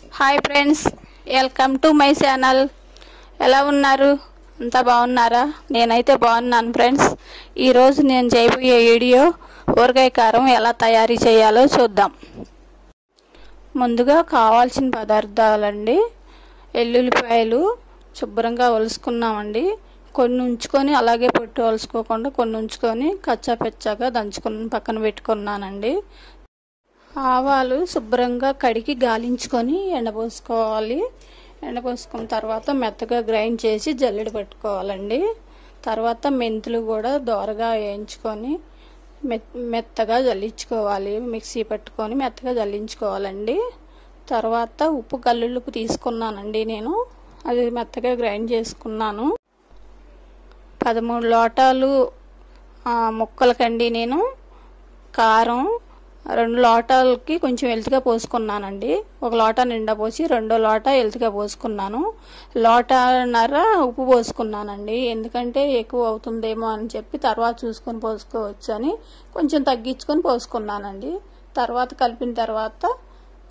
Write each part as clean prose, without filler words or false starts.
Hi friends, welcome to my channel. ఎలా ఉన్నారు? అంతా బాగున్నారా? నేనైతే బాగున్నాను ఫ్రెండ్స్. ఈరోజు నేను చేయబోయే వీడియో ఊరగాయ కారం ఎలా తయారీ చేయాలో చూద్దాం. ముందుగా కావాల్సిన పదార్థాలండి. ఎల్లుల్లిపాయలు శుభ్రంగా ఒలుసుకున్నామండి. కొన్ని ఉంచుకొని అలాగే పొట్టు ఒలుసుకోకుండా కొన్ని ఉంచుకొని కచ్చా పెచ్చాగా దంచుకుని పక్కన పెట్టుకున్నానండి. ఆవాలు శుభ్రంగా కడిగి గాలించుకొని ఎండపోసుకోవాలి. ఎండపోసుకున్న తర్వాత మెత్తగా గ్రైండ్ చేసి జల్లెడ పెట్టుకోవాలండి. తర్వాత మెంతులు కూడా దోరగా వేయించుకొని మెత్తగా జల్లించుకోవాలి. మిక్సీ పెట్టుకొని మెత్తగా జల్లించుకోవాలండి. తర్వాత ఉప్పు కల్లుప్పు తీసుకున్నానండి. నేను అది మెత్తగా గ్రైండ్ చేసుకున్నాను. 13 లోటాలు ముక్కలకండి నేను కారం 2 లోటాలకి కొంచెం ఎలుతుగా పోసుకున్నానండి. 1 లోటా నిండా పోసి 2వ లోటా ఎలుతుగా పోసుకున్నాను. లోటాన్నర ఉప్పు పోసుకున్నానండి. ఎందుకంటే ఎక్కువ అవుతుందేమో అని చెప్పి తర్వాత చూసుకొని పోసుకోవచ్చు అని కొంచెం తగ్గించుకొని పోసుకున్నానండి. తర్వాత కలిపిన తర్వాత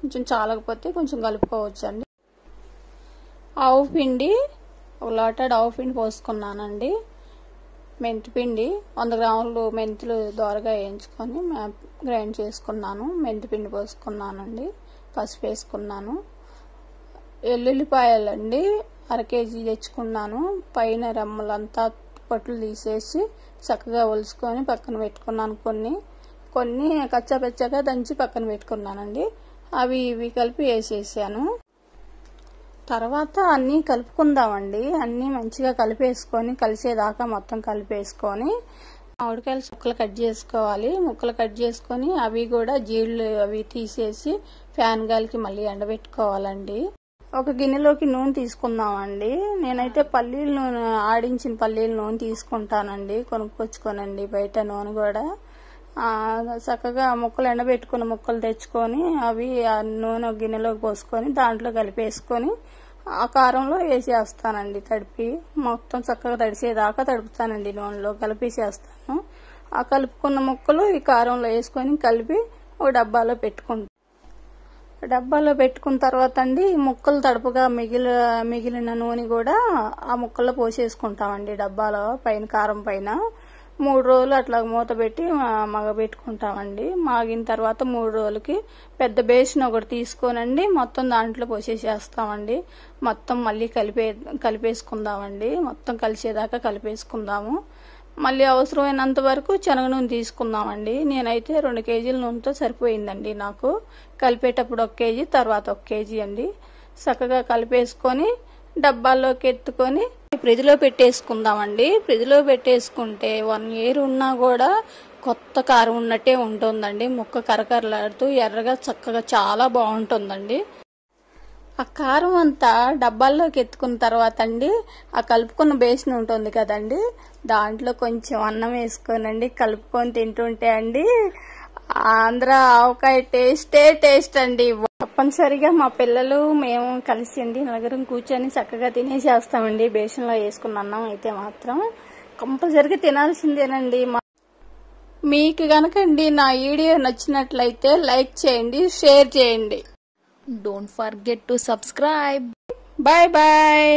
కొంచెం చాలకపోతే కొంచెం కలుపుకోవచ్చు అండి. ఆవు పిండి 1 లోటా ఆవు పిండి పోసుకున్నానండి. మెంతిపిండి 100 గ్రాములు మెంతులు దోరగా వేయించుకొని గ్రైండ్ చేసుకున్నాను. మెంతిపిండి పోసుకున్నానండి. పసుపు వేసుకున్నాను. ఎల్లుల్లిపాయలండి 1/2 కేజీ తెచ్చుకున్నాను. పైన రెమ్మలంతా పొట్లు తీసేసి చక్కగా ఒలుసుకొని పక్కన పెట్టుకున్నాను. కొన్ని కచ్చాపెచ్చాగా దంచి పక్కన పెట్టుకున్నానండి. అవి ఇవి కలిపి వేసేసాను. తర్వాత అన్నీ కలుపుకుందామండి. అన్నీ మంచిగా కలిపేసుకొని కలిసేదాకా మొత్తం కలిపేసుకొని మామిడికాయలు ముక్కలు కట్ చేసుకోవాలి. ముక్కలు కట్ చేసుకొని అవి కూడా జీళ్ళు అవి తీసేసి ఫ్యాన్ గాలికి మళ్ళీ ఎండబెట్టుకోవాలండి. ఒక గిన్నెలోకి నూనె తీసుకుందామండి. నేనైతే పల్లీల నూనె ఆడించిన పల్లీల నూనె తీసుకుంటానండి. కొనుక్కొచ్చుకోనండి బయట నూనె కూడా. చక్కగా ముక్కలు ఎండబెట్టుకున్న ముక్కలు తెచ్చుకొని అవి ఆ నూనె గిన్నెలోకి పోసుకొని దాంట్లో కలిపేసుకొని ఆ కారంలో వేసేస్తానండి. తడిపి మొత్తం చక్కగా తడిసేదాకా తడుపుతానండి. నూనెలో కలిపేసేస్తాను. ఆ కలుపుకున్న ముక్కలు ఈ కారంలో వేసుకొని కలిపి ఒక డబ్బాలో పెట్టుకుంటాను. డబ్బాలో పెట్టుకున్న తర్వాత అండి ముక్కలు తడుపుగా మిగిలిన నూనె కూడా ఆ ముక్కల్లో పోసేసుకుంటామండి. డబ్బాలో పైన కారం పైన 3 రోజులు అట్లా మూత పెట్టి మగబెట్టుకుంటామండి. మాగిన తర్వాత 3 రోజులకి పెద్ద బేసిన్ ఒకటి తీసుకోనండి మొత్తం దాంట్లో పోసేసేస్తామండి. మొత్తం మళ్ళీ కలిపేసుకుందామండి. మొత్తం కలిసేదాకా కలిపేసుకుందాము. మళ్ళీ అవసరమైనంత వరకు శనగ నూనె తీసుకుందామండి. నేనైతే 2 కేజీల నూనెతో సరిపోయిందండి నాకు. కలిపేటప్పుడు 1 కేజీ తర్వాత 1 కేజీ అండి. చక్కగా కలిపేసుకొని డబ్బాల్లోకి ఎత్తుకొని ఫ్రిడ్జ్ లో పెట్టేసుకుందామండి. ఫ్రిడ్జ్ లో పెట్టేసుకుంటే 1 ఇయర్ ఉన్నా కూడా కొత్త కారం ఉన్నట్టే ఉంటుందండి. ముక్క కరకరలాడుతూ ఎర్రగా చక్కగా చాలా బాగుంటుందండి. ఆ కారం అంతా డబ్బాల్లోకి ఎత్తుకున్న తర్వాత అండి ఆ కలుపుకున్న బేసిన్ ఉంటుంది కదండి దాంట్లో కొంచెం అన్నం వేసుకోనండి కలుపుకొని తింటుంటే అండి ఆంధ్ర ఆవకాయ టేస్ట్ అండి. తప్పనిసరిగా మా పిల్లలు మేము కలిసి అండి నలుగురం కూర్చొని చక్కగా తినేసేస్తామండి. బేసిన్లో వేసుకున్న అన్నం అయితే మాత్రం కంపల్సరిగా తినాల్సిందేనండి. మీకు గనకండి నా వీడియో నచ్చినట్లయితే లైక్ చేయండి, షేర్ చేయండి. Don't forget to subscribe. Bye bye.